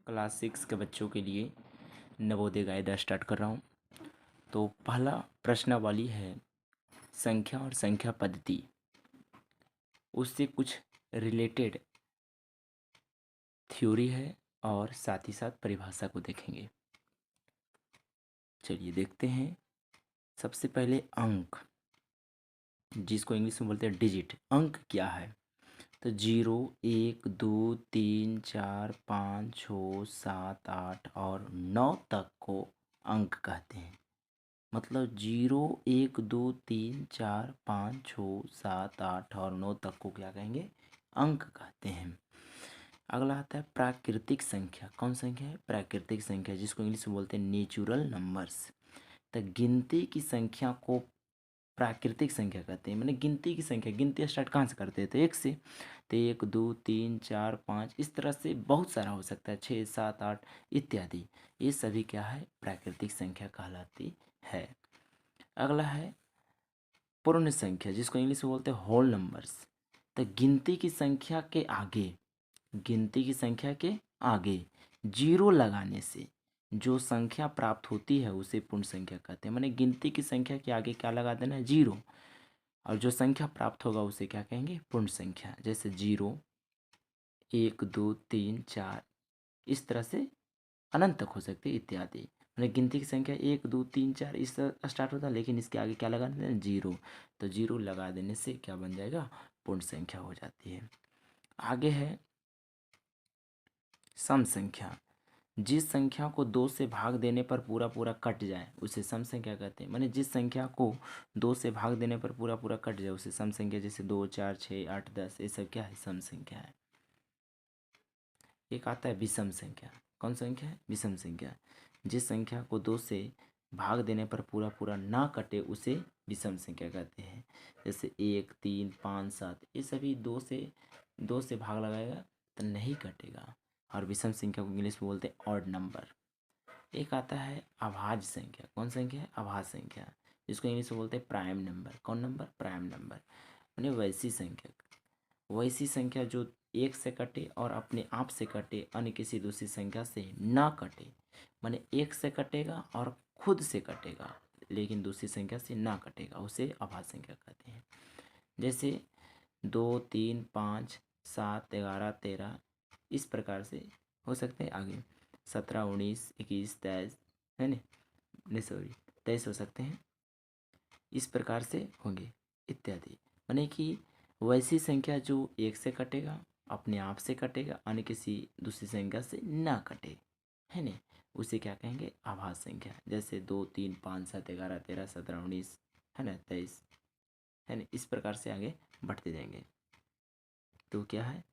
Class 6 के बच्चों के लिए नवोदय कायदा स्टार्ट कर रहा हूँ। तो पहला प्रश्नावली है संख्या और संख्या पद्धति, उससे कुछ रिलेटेड थ्योरी है और साथ ही साथ परिभाषा को देखेंगे। चलिए देखते हैं। सबसे पहले अंक, जिसको इंग्लिश में बोलते हैं डिजिट। अंक क्या है? तो 0, 1, 2, 3, 4, 5, 6, 7, 8 और 9 तक को अंक कहते हैं। मतलब 0, 1, 2, 3, 4, 5, 6, 7, 8 और 9 तक को क्या कहेंगे? अंक कहते हैं। अगला आता है प्राकृतिक संख्या। कौन संख्या है? प्राकृतिक संख्या, जिसको इंग्लिश में बोलते हैं नेचुरल नंबर्स। तो गिनती की संख्या को प्राकृतिक संख्या कहते हैं। मैंने गिनती की संख्या, गिनती स्टार्ट कहाँ से करते हैं? तो 1 से। तो 1, 2, 3, 4, 5, इस तरह से बहुत सारा हो सकता है, 6, 7, 8 इत्यादि। ये सभी क्या है? प्राकृतिक संख्या कहलाती है। अगला है पूर्ण संख्या, जिसको इंग्लिश में बोलते हैं होल नंबर्स। तो गिनती की संख्या के आगे, गिनती की संख्या के आगे जीरो लगाने से जो संख्या प्राप्त होती है उसे पूर्ण संख्या कहते हैं। माने गिनती की संख्या के आगे क्या लगा देना है? जीरो। और जो संख्या प्राप्त होगा उसे क्या कहेंगे? पूर्ण संख्या। जैसे 0, 1, 2, 3, 4, इस तरह से अनंत तक हो सकती है इत्यादि। मैंने गिनती की संख्या 1, 2, 3, 4 इस तरह स्टार्ट होता है, लेकिन इसके आगे क्या लगा देना है? जीरो। तो जीरो लगा देने से क्या बन जाएगा? पूर्ण संख्या हो जाती है। आगे है सम संख्या। जिस संख्या को 2 से भाग देने पर पूरा पूरा कट जाए उसे सम संख्या कहते हैं। माने जिस संख्या को 2 से भाग देने पर पूरा पूरा कट जाए उसे सम संख्या। जैसे 2, 4, 6, 8, 10, ये सब क्या है? सम संख्या है। एक आता है विषम संख्या। कौन संख्या है? विषम संख्या। जिस संख्या को 2 से भाग देने पर पूरा पूरा ना कटे उसे विषम संख्या कहते हैं। जैसे 1, 3, 5, 7, ये सभी 2 से भाग लगाएगा तो नहीं कटेगा, और विषम संख्या को इंग्लिश में बोलते हैं ऑड नंबर। एक आता है अभाज्य संख्या। कौन संख्या है? अभाज्य संख्या, जिसको इंग्लिश में बोलते हैं प्राइम नंबर। कौन नंबर? Prime number. यानी वैसी संख्या, वैसी संख्या जो 1 से कटे और अपने आप से कटे, अन्य किसी दूसरी संख्या से ना कटे। माने 1 से कटेगा और खुद से कटेगा, लेकिन दूसरी संख्या से ना कटेगा, उसे अभाज्य संख्या कहते हैं। जैसे 2, 3, 5, 7, 11, 13, इस प्रकार से हो सकते हैं। आगे 17, 19, 21, 23, है नहीं सॉरी 23 हो सकते हैं। इस प्रकार से होंगे इत्यादि। माने कि वैसी संख्या जो 1 से कटेगा, अपने आप से कटेगा, अन्य किसी दूसरी संख्या से ना कटे, है नहीं, उसे क्या कहेंगे? आभाज्य संख्या। जैसे 2, 3, 5, 7, 11, 13, 17, 19, है ना, 23, है ना, इस प्रकार से आगे बढ़ते जाएंगे। तो क्या है?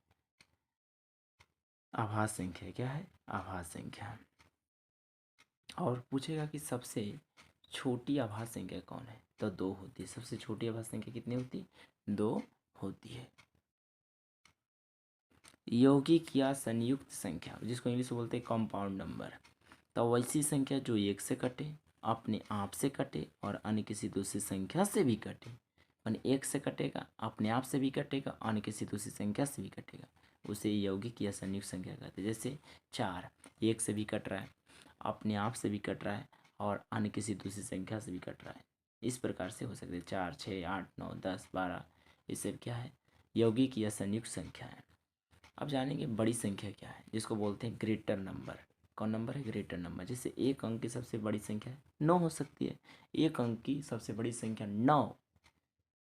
आभाज्य संख्या। क्या है? आभाज्य संख्या। और पूछेगा कि सबसे छोटी आभाज्य संख्या कौन है? तो 2 होती है। सबसे छोटी आभाज्य संख्या कितनी होती है? 2 होती है। यौगिक या संयुक्त संख्या, जिसको इंग्लिश में बोलते हैं कंपाउंड नंबर। तो वैसी संख्या जो 1 से कटे, अपने आप से कटे और अन्य किसी दूसरी संख्या से भी कटे। माने 1 से कटेगा, अपने आप से भी कटेगा, अन्य किसी दूसरी संख्या से भी कटेगा, उसे यौगिक या संयुक्त संख्या कहते हैं। जैसे 4 1 से भी कट रहा है, अपने आप से भी कट रहा है और अन्य किसी दूसरी संख्या से भी कट रहा है। इस प्रकार से हो सकते हैं 4, 6, 8, 9, 10, 12, ये सब क्या है? यौगिक या संयुक्त संख्या है। अब जानेंगे बड़ी संख्या क्या है, जिसको बोलते हैं ग्रेटर नंबर। कौन नंबर है? Greater number. जैसे 1 अंक की सबसे बड़ी संख्या 9 हो सकती है। 1 अंक की सबसे बड़ी संख्या 9,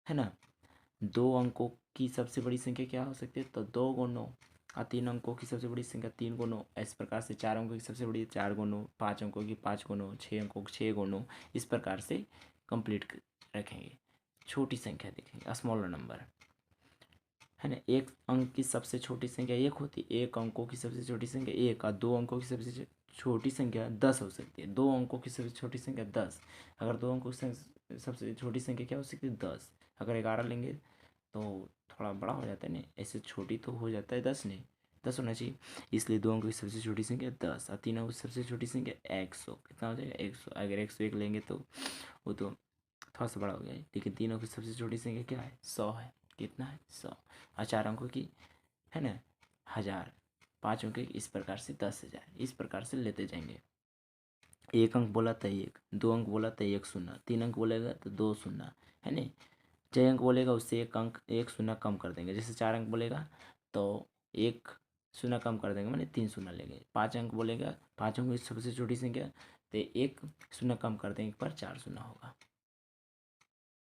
है ना। 2 अंकों की सबसे बड़ी संख्या क्या हो सकती है? तो 2 × 9। और 3 अंकों की सबसे बड़ी संख्या 3 × 9। इस प्रकार से 4 अंकों की सबसे बड़ी 4 × 9, 5 अंकों की 5 × 9, 6 अंकों की 6 × 9, इस प्रकार से कंप्लीट रखेंगे। छोटी संख्या देखेंगे, स्मॉलर नंबर, है ना। 1 अंक की सबसे छोटी संख्या 1 होती है। 1 अंकों की सबसे छोटी संख्या 1, और 2 अंकों की सबसे छोटी संख्या 10 हो सकती है। 2 अंकों की सबसे छोटी संख्या 10। अगर 2 अंकों की सबसे छोटी संख्या क्या हो सकती है? 10। अगर 11 लेंगे तो थोड़ा बड़ा हो जाता है ना, ऐसे छोटी तो हो जाता है 10 नहीं, 10 होना चाहिए। इसलिए 2 अंकों की सबसे छोटी संख्या 10 और 3 अंकों की सबसे छोटी संख्या 100। कितना हो जाएगा? 100। अगर 101 लेंगे तो वो तो थोड़ा सा बड़ा हो गया है, लेकिन 3 अंकों की सबसे छोटी संख्या क्या है? 100 है। कितना है? 100। और 4 अंकों की, है ना, 1000। 5 अंक इस प्रकार से 10,000, इस प्रकार से लेते जाएंगे। एक अंक बोला तो एक, 2 अंक बोला तो एक शून्य, 3 अंक बोलेगा तो 2 शून्य, है नहीं। 6 अंक बोलेगा उससे एक अंक, एक शून्य कम कर देंगे। जैसे 4 अंक बोलेगा तो एक शून्य कम कर देंगे, माने 3 शून्य लेंगे। 5 अंक बोलेगा, 5 अंक की सबसे छोटी संख्या, तो एक शून्य कम कर देंगे पर 4 शून्य होगा।